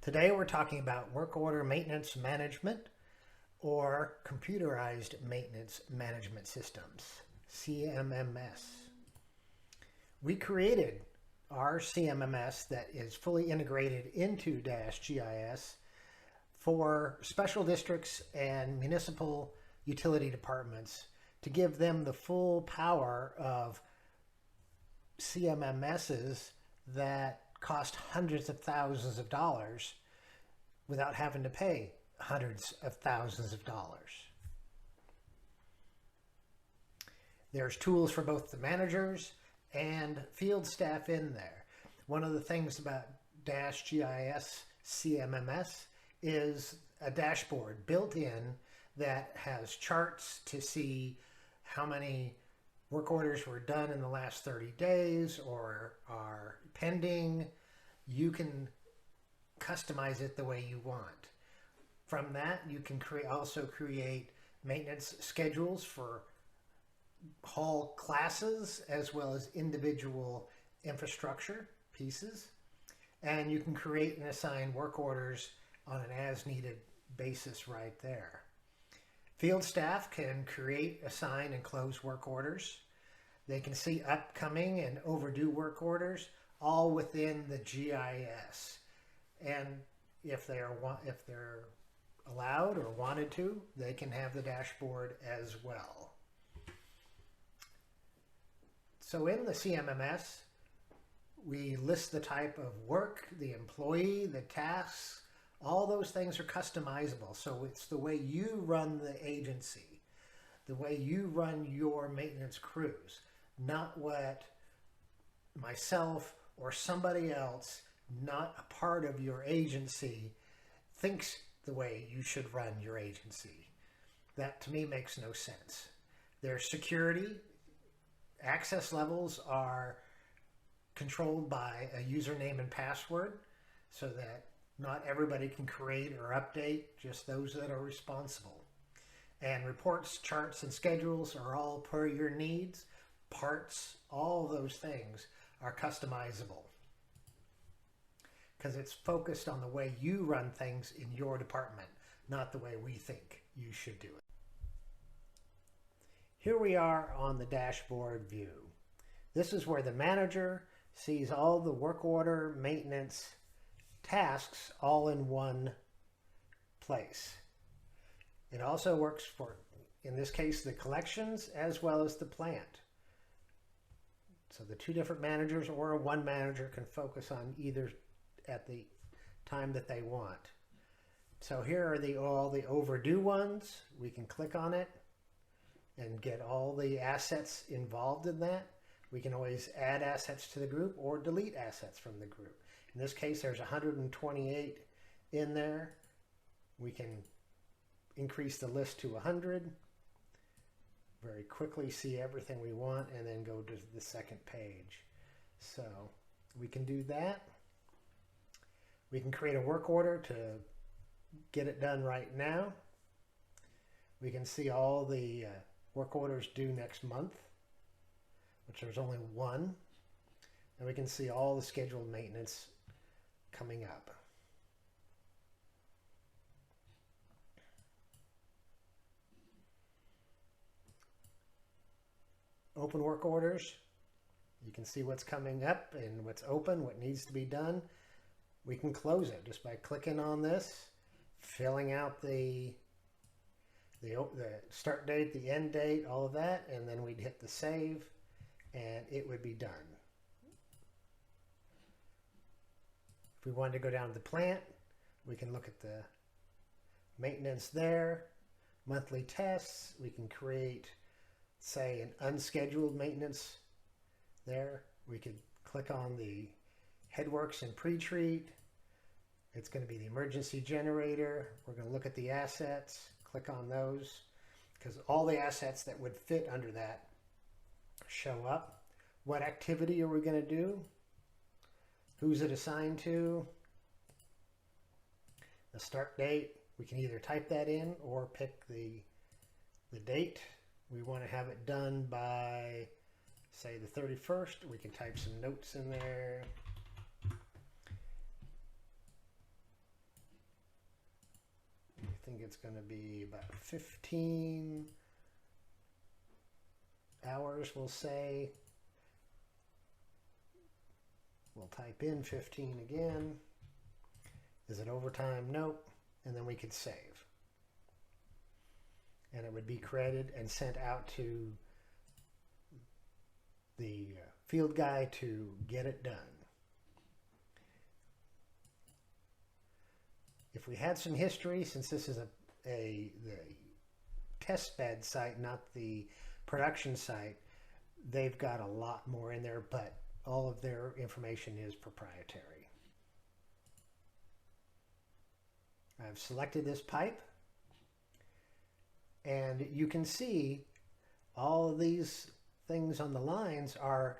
Today we're talking about work order maintenance management or computerized maintenance management systems, CMMS. We created our CMMS that is fully integrated into DashGIS for special districts and municipal utility departments to give them the full power of CMMSs that cost hundreds of thousands of dollars without having to pay hundreds of thousands of dollars. There's tools for both the managers and field staff in there. One of the things about DashGIS CMMS is a dashboard built in that has charts to see how many work orders were done in the last 30 days or are pending. You can customize it the way you want. From that, you can also create maintenance schedules for whole classes as well as individual infrastructure pieces. And you can create and assign work orders on an as-needed basis right there. Field staff can create, assign, and close work orders. They can see upcoming and overdue work orders all within the GIS. And if they're allowed or wanted to, they can have the dashboard as well. So in the CMMS, we list the type of work, the employee, the tasks. All those things are customizable. So it's the way you run the agency, the way you run your maintenance crews, not what myself or somebody else, not a part of your agency, thinks the way you should run your agency. That to me makes no sense. There's security. Access levels are controlled by a username and password so that not everybody can create or update, just those that are responsible. And reports, charts, and schedules are all per your needs. Parts, all those things are customizable because it's focused on the way you run things in your department, not the way we think you should do it. Here we are on the dashboard view. This is where the manager sees all the work order maintenance tasks all in one place. It also works for, in this case, the collections as well as the plant. So the two different managers or one manager can focus on either at the time that they want. So here are all the overdue ones. We can click on it and get all the assets involved in that. We can always add assets to the group or delete assets from the group. In this case, there's 128 in there. We can increase the list to 100. Very quickly see everything we want and then go to the second page. So we can do that. We can create a work order to get it done right now. We can see all the work orders due next month, which there's only one. And we can see all the scheduled maintenance coming up. Open work orders. You can see what's coming up and what's open, what needs to be done. We can close it just by clicking on this, filling out the start date, the end date, all of that, and then we'd hit the save and it would be done. If we wanted to go down to the plant, we can look at the maintenance there, monthly tests. We can create, say, an unscheduled maintenance there. We could click on the headworks and pre-treat. It's going to be the emergency generator. We're going to look at the assets, click on those, because all the assets that would fit under that show up. What activity are we going to do? Who's it assigned to? The start date. We can either type that in or pick the date. We want to have it done by, say, the 31st. We can type some notes in there. think it's going to be about 15 hours, we'll say. We'll type in 15 again. Is it overtime? Nope. And then we could save. And it would be created and sent out to the field guy to get it done. If we had some history, since this is the test bed site, not the production site, they've got a lot more in there, but all of their information is proprietary. I've selected this pipe, and you can see all of these things on the lines are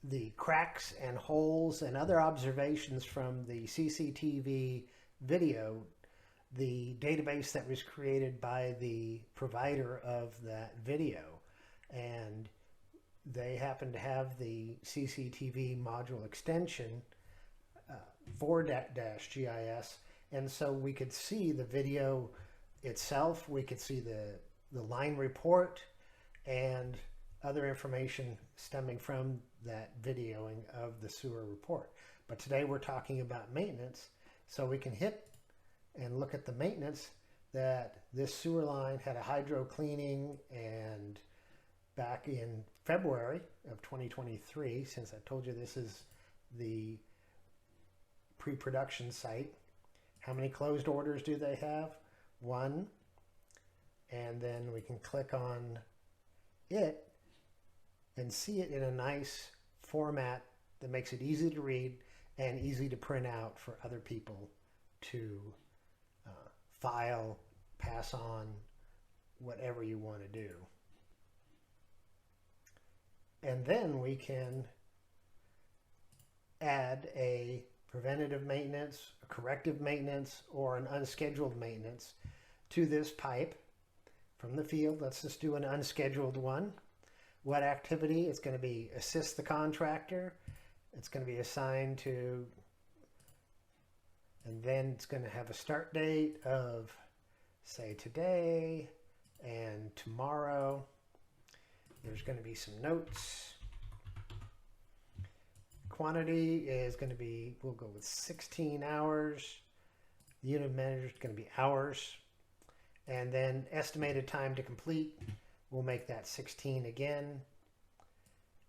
the cracks and holes and other observations from the CCTV video, the database that was created by the provider of that video. And they happen to have the CCTV module extension for DashGIS. And so we could see the video itself, we could see the line report and other information stemming from that videoing of the sewer report. But today we're talking about maintenance, so we can hit and look at the maintenance that this sewer line had a hydro cleaning, and back in February of 2023, since I told you this is the pre-production site. How many closed orders do they have? 1. And then we can click on it and see it in a nice format that makes it easy to read and easy to print out for other people to file, pass on, whatever you want to do. And then we can add a preventative maintenance, a corrective maintenance, or an unscheduled maintenance to this pipe from the field. Let's just do an unscheduled one. What activity? It's going to be assist the contractor. It's going to be assigned to, and then it's going to have a start date of, say, today and tomorrow. There's going to be some notes. Quantity is going to be, we'll go with 16 hours. The unit manager is going to be hours. And then estimated time to complete, we'll make that 16 again.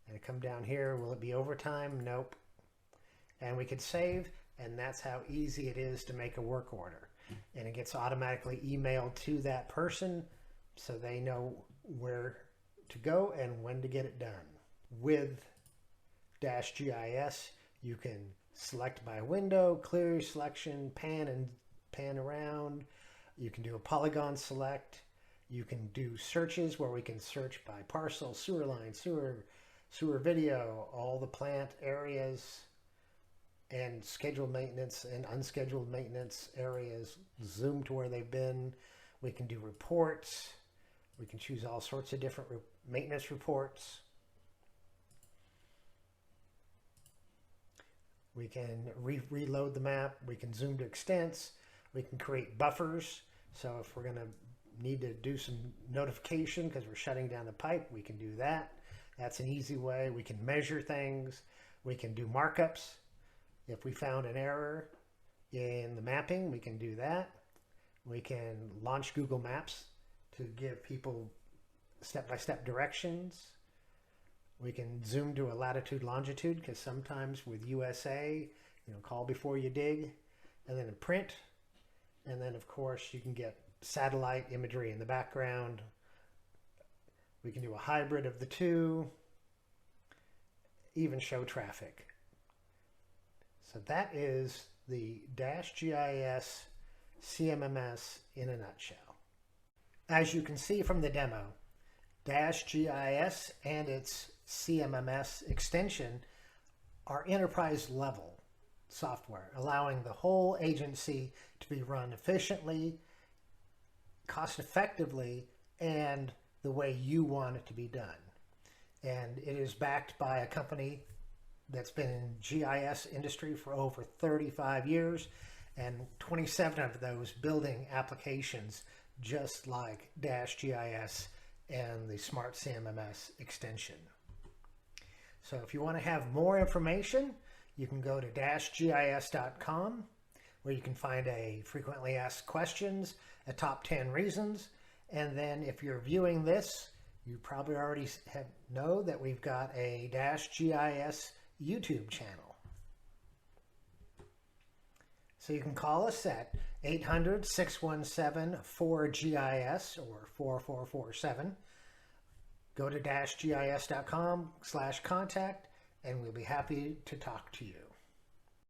And come down here, will it be overtime? Nope. And we could save, and that's how easy it is to make a work order. And it gets automatically emailed to that person so they know where to go and when to get it done. With DashGIS, you can select by window, clear your selection, pan and pan around. You can do a polygon select. You can do searches where we can search by parcel, sewer line, sewer video, all the plant areas, and scheduled maintenance and unscheduled maintenance areas. Zoom to where they've been. We can do reports. We can choose all sorts of different maintenance reports. We can reload the map. We can zoom to extents. We can create buffers. So if we're going to need to do some notification because we're shutting down the pipe, we can do that. That's an easy way. We can measure things. We can do markups. If we found an error in the mapping, we can do that. We can launch Google Maps to give people step-by-step directions. We can zoom to a latitude, longitude, because sometimes with USA, call before you dig, and then a print. And then, of course, you can get satellite imagery in the background. We can do a hybrid of the two, even show traffic. So that is the DashGIS CMMS in a nutshell. As you can see from the demo, DashGIS and its CMMS extension are enterprise level software, allowing the whole agency to be run efficiently, cost effectively, and the way you want it to be done. And it is backed by a company that's been in GIS industry for over 35 years and 27 of those building applications just like DashGIS and the Smart CMMS extension. So if you want to have more information, you can go to dashgis.com, where you can find a frequently asked questions, a top 10 reasons, and then if you're viewing this, you probably already know that we've got a DashGIS YouTube channel. So you can call us at 800-617-4GIS or 4447. Go to dashgis.com/contact and we'll be happy to talk to you.